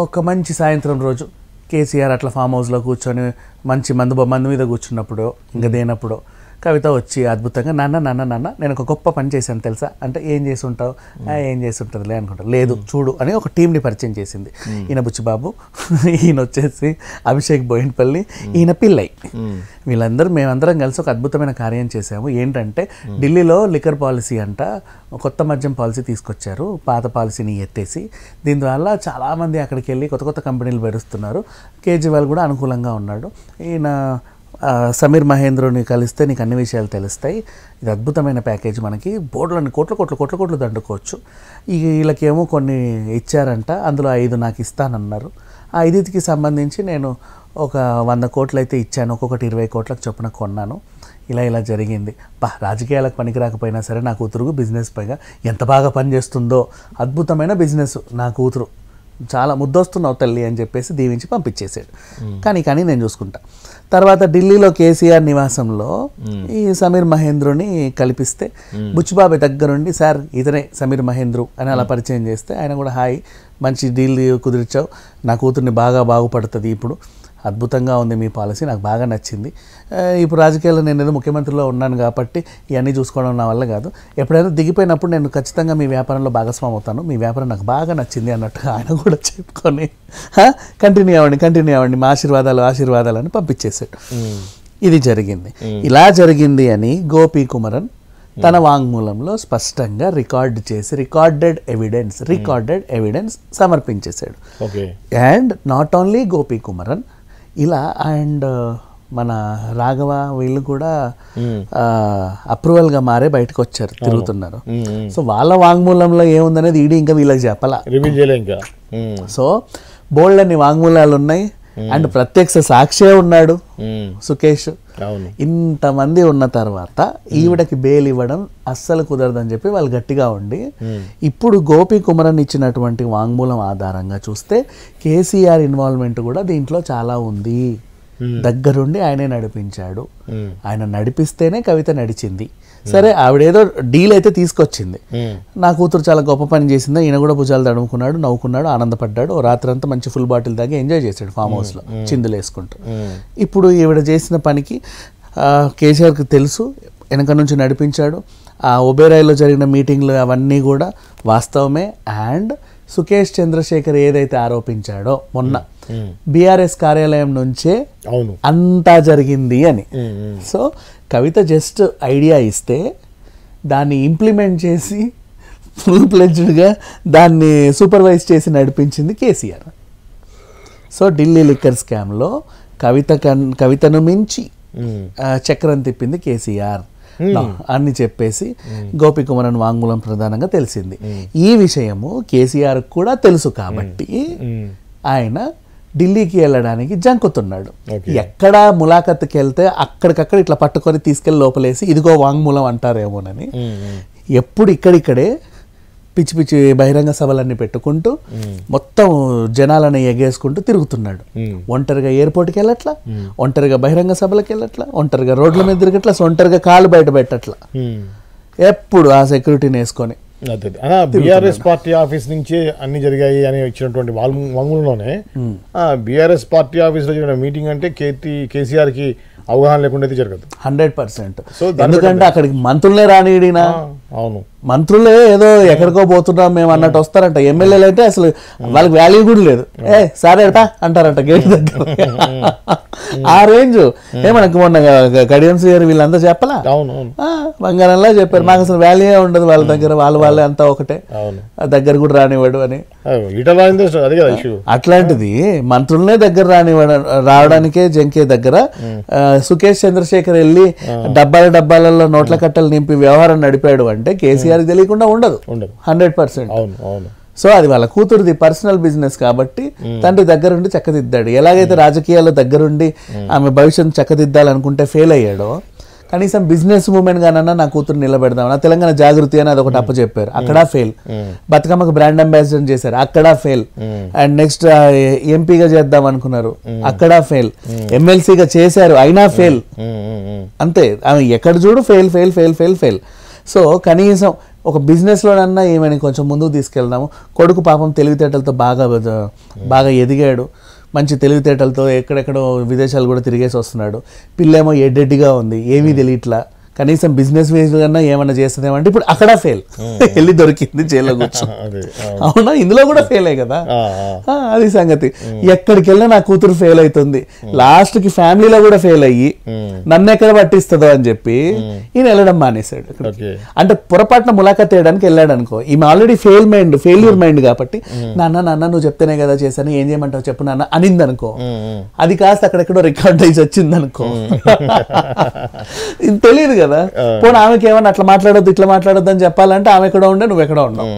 ఒక మంచి సాయంత్రం రోజు కేసీఆర్ అట్లా ఫామ్ హౌస్లో కూర్చొని మంచి మందు మీద కూర్చున్నప్పుడు ఇంకా దేనప్పుడు కవిత వచ్చి అద్భుతంగా నాన్న నేను ఒక గొప్ప పని చేశాను తెలుసా అంటే ఏం చేసి ఉంటావు ఏం చేసి ఉంటుందిలే అనుకుంటారు లేదు చూడు అని ఒక టీంని పరిచయం చేసింది ఈయన బుచ్చిబాబు ఈయన వచ్చేసి అభిషేక్ బోయిన్పల్లి ఈయన పిల్లై వీళ్ళందరూ మేమందరం కలిసి ఒక అద్భుతమైన కార్యం చేసాము ఏంటంటే ఢిల్లీలో లిక్కర్ పాలసీ అంట కొత్త మద్యం పాలసీ తీసుకొచ్చారు పాత పాలసీని ఎత్తేసి దీనివల్ల చాలామంది అక్కడికి వెళ్ళి కొత్త కంపెనీలు పెరుస్తున్నారు కేజ్రీవాల్ కూడా అనుకూలంగా ఉన్నాడు ఈయన సమీర్ మహేంద్రని కలిస్తే నీకు అన్ని విషయాలు తెలుస్తాయి ఇది అద్భుతమైన ప్యాకేజ్ మనకి బోర్డులని కోట్లు దండుకోవచ్చు వీళ్ళకేమో కొన్ని ఇచ్చారంట అందులో 5 నాకు ఇస్తానన్నారు ఆ 5కి సంబంధించి నేను ఒక 100 కోట్లు అయితే ఇచ్చాను ఒక్కొక్కటి 20 కోట్లకు చొప్పున కొన్నాను ఇలా జరిగింది రాజకీయాలకు పనికి రాకపోయినా సరే నా కూతురు బిజినెస్ పైగా ఎంత బాగా పనిచేస్తుందో అద్భుతమైన బిజినెస్ నా కూతురు చాలా ముద్దొస్తున్నావు తల్లి అని చెప్పేసి దీవించి పంపించేసాడు కానీ నేను చూసుకుంటా తర్వాత ఢిల్లీలో కేసీఆర్ నివాసంలో ఈ సమీర్ మహేంద్రుని కల్పిస్తే బుచ్చిబాబు దగ్గరుండి సార్ ఇతనే సమీర్ మహేంద్రు అని అలా పరిచయం చేస్తే ఆయన కూడా హాయ్ మంచి డీల్ కుదిర్చావు నా కూతుర్ని బాగుపడుతుంది ఇప్పుడు అద్భుతంగా ఉంది మీ పాలసీ నాకు బాగా నచ్చింది ఇప్పుడు రాజకీయాల్లో నేను ఏదో ముఖ్యమంత్రిలో ఉన్నాను కాబట్టి ఇవన్నీ చూసుకోవడం నా వల్ల కాదు ఎప్పుడైనా దిగిపోయినప్పుడు నేను ఖచ్చితంగా మీ వ్యాపారంలో భాగస్వామి అవుతాను మీ వ్యాపారం నాకు బాగా నచ్చింది అన్నట్టుగా ఆయన కూడా చెప్పుకొని కంటిన్యూ అవ్వండి మా ఆశీర్వాదాలు అని పంపించేశాడు ఇది జరిగింది ఇలా జరిగింది అని గోపీ కుమరన్ తన వాంగ్మూలంలో స్పష్టంగా రికార్డెడ్ ఎవిడెన్స్ సమర్పించేశాడు and not only Gopi Kumaran ఇలా అండ్ మన రాఘవ వీళ్ళు కూడా అప్రూవల్గా మారే బయటకు వచ్చారు తిరుగుతున్నారు సో వాళ్ళ వాంగ్మూలంలో ఏముందనేది ఈడీ ఇంకా వీళ్ళకి చెప్పాలా సో బోల్డ్ అన్ని వాంగ్మూలాలు ఉన్నాయి అండ్ ప్రత్యక్ష సాక్షే ఉన్నాడు సుకేష్ ఇంతమంది ఉన్న తర్వాత ఈవిడకి బెయిల్ ఇవ్వడం అస్సలు కుదరదని చెప్పి వాళ్ళు గట్టిగా ఉండి ఇప్పుడు గోపీ కుమరన్ ఇచ్చినటువంటి వాంగ్మూలం ఆధారంగా చూస్తే కేసీఆర్ ఇన్వాల్వ్మెంట్ కూడా దీంట్లో చాలా ఉంది దగ్గరుండి ఆయనే నడిపించాడు ఆయన నడిపిస్తేనే కవిత నడిచింది సరే ఆవిడేదో డీల్ అయితే తీసుకొచ్చింది నా కూతురు చాలా గొప్ప పని చేసిందో ఈయన కూడా భుజాలు తడుముకున్నాడు నవ్వుకున్నాడు ఆనందపడ్డాడు రాత్రంతా మంచి ఫుల్ బాటిల్ దాకా ఎంజాయ్ చేశాడు ఫామ్ హౌస్లో చిందులు వేసుకుంటూ ఇప్పుడు ఈవిడ చేసిన పనికి కేసీఆర్కి తెలుసు వెనక నుంచి నడిపించాడు ఆ ఒబేరాయ్లో జరిగిన మీటింగ్లు అవన్నీ కూడా వాస్తవమే అండ్ సుకేష్ చంద్రశేఖర్ ఏదైతే ఆరోపించాడో మొన్న బీఆర్ఎస్ కార్యాలయం నుంచే అంతా జరిగింది అని సో కవిత జస్ట్ ఐడియా ఇస్తే దాన్ని ఇంప్లిమెంట్ చేసి ఫుల్ ప్లెడ్జ్డ్గా దాన్ని సూపర్వైజ్ చేసి నడిపించింది కేసీఆర్ సో ఢిల్లీ లిక్కర్ స్కామ్లో కవితను మించి చక్రం తిప్పింది కేసీఆర్ అని చెప్పేసి గోపీ కుమరన్ వాంగ్మూలం ప్రధానంగా తెలిసింది ఈ విషయము కేసీఆర్ కూడా తెలుసు కాబట్టి ఆయన ఢిల్లీకి వెళ్ళడానికి జంకుతున్నాడు ఎక్కడ ములాఖత్కి వెళ్తే అక్కడికక్కడ ఇట్లా పట్టుకొని తీసుకెళ్లి లోపలేసి ఇదిగో వాంగ్మూలం అంటారేమోనని ఎప్పుడు ఇక్కడిక్కడే పిచ్చి బహిరంగ సభలన్నీ పెట్టుకుంటూ మొత్తం జనాలని ఎగేసుకుంటూ తిరుగుతున్నాడు ఒంటరిగా ఎయిర్పోర్ట్కి వెళ్ళట్లా ఒంటరిగా బహిరంగ సభలకు వెళ్ళట్లా ఒంటరిగా రోడ్ల మీద తిరగట్లా ఒంటరిగా కాలు బయట పెట్టట్లా ఎప్పుడు ఆ సెక్యూరిటీని వేసుకొని బీఆర్ఎస్ పార్టీ ఆఫీస్ నుంచి అన్ని జరిగాయి అని ఇచ్చినటువంటి వాంగ్మూలంలోనే బీఆర్ఎస్ పార్టీ ఆఫీస్ లో జరిగిన మీటింగ్ అంటే కేసీఆర్ కి అవగాహన లేకుండా అయితే జరగదు 100%. ఎందుకంటే అక్కడికి మంత్రులే రానిడినా అవును మంత్రులే ఏదో ఎక్కడికో పోతున్నాం మేము అన్నట్టు వస్తారంట ఎమ్మెల్యేలు అంటే అసలు వాళ్ళకి వాల్యూ కూడా లేదు సరేటా అంటారంట గేట్ దగ్గర ఆ రేంజ్ మనకు మొన్న కడియం శ్రీగారు వీళ్ళంతా చెప్పలా బంగారంలా చెప్పారు మాకు అసలు వాల్యూ ఉండదు వాళ్ళ దగ్గర వాళ్ళే అంతా ఒకటే దగ్గర కూడా రానివాడు అని అట్లాంటిది మంత్రులనే దగ్గర రావడానికే జంకే దగ్గర సుకేష్ చంద్రశేఖర్ వెళ్ళి డబ్బాలలో నోట్ల కట్టలు నింపి వ్యవహారం నడిపాడు అంటే కేసీఆర్ తెలియకుండా ఉండదు 100%. సో అది వాళ్ళ కూతురుది పర్సనల్ బిజినెస్ కాబట్టి తండ్రి దగ్గరుండి చక్కదిద్దాడు. ఎలాగైతే రాజకీయాల్లో దగ్గరుండి ఆమె భవిష్యత్తు చక్కదిద్దాలనుకుంటే ఫెయిల్ అయ్యాడో కనీసం బిజినెస్ ఉమెన్ గానన్నా నా కూతురు నిలబెడదాం నా తెలంగాణ జాగృతి అని అదొకటి అప్పచెప్పారు, అక్కడ ఫెయిల్. బతుకమ్మకు బ్రాండ్ అంబాసిడర్ చేశారు, అక్కడ ఫెయిల్. అండ్ నెక్స్ట్ ఎంపీగా చేద్దాం అనుకున్నారు, అక్కడ ఫెయిల్. ఎమ్మెల్సీగా చేశారు, అయినా ఫెయిల్. అంతే, ఆమె ఎక్కడ చూడు fail fail fail fail fail. So కనీసం ఒక బిజినెస్లోనన్నా ఏమైనా కొంచెం ముందుకు తీసుకెళ్దాము. కొడుకు పాపం తెలివితేటలతో బాగా ఎదిగాడు, మంచి తెలివితేటలతో ఎక్కడెక్కడో విదేశాలు కూడా తిరిగేసి వస్తున్నాడు. పిల్లేమో ఎడ్డెడ్డిగా ఉంది, ఏమీ తెలియట్లా, కనీసం బిజినెస్ వేస్ కన్నా ఏమన్నా చేస్తుందేమంటే ఇప్పుడు అక్కడ ఫెయిల్, వెళ్ళి దొరికింది జైల్లో కూర్చో. అవునా, ఇందులో కూడా ఫెయిల్ అయ్యి కదా, అది సంగతి. ఎక్కడికి వెళ్ళినా నా కూతురు ఫెయిల్ అవుతుంది, లాస్ట్ కి ఫ్యామిలీలో కూడా ఫెయిల్ అయ్యి నన్ను ఎక్కడ పట్టిస్తుందో అని చెప్పి ఈయన వెళ్ళడం మానేశాడు. అంటే పొరపాటున ములాఖాత్ చేయడానికి వెళ్ళాడు అనుకో, ఈమె ఆల్రెడీ ఫెయిల్యూర్ మైండ్ కాబట్టి నాన్న నువ్వు చెప్తేనే కదా చేశాను, ఏం చేయమంటావు చెప్పు నాన్న అనింది అనుకో, అది కాస్త అక్కడెక్కడో రికార్డ్ అయ్యి వచ్చింది అనుకో, ఇది తెలియదు కదా. పోనీ ఆమెకి ఏమన్నా అట్లా మాట్లాడొద్దు ఇట్లా మాట్లాడొద్దు అని చెప్పాలంటే ఆమె ఎక్కడ ఉండే నువ్వు ఎక్కడ ఉన్నావు.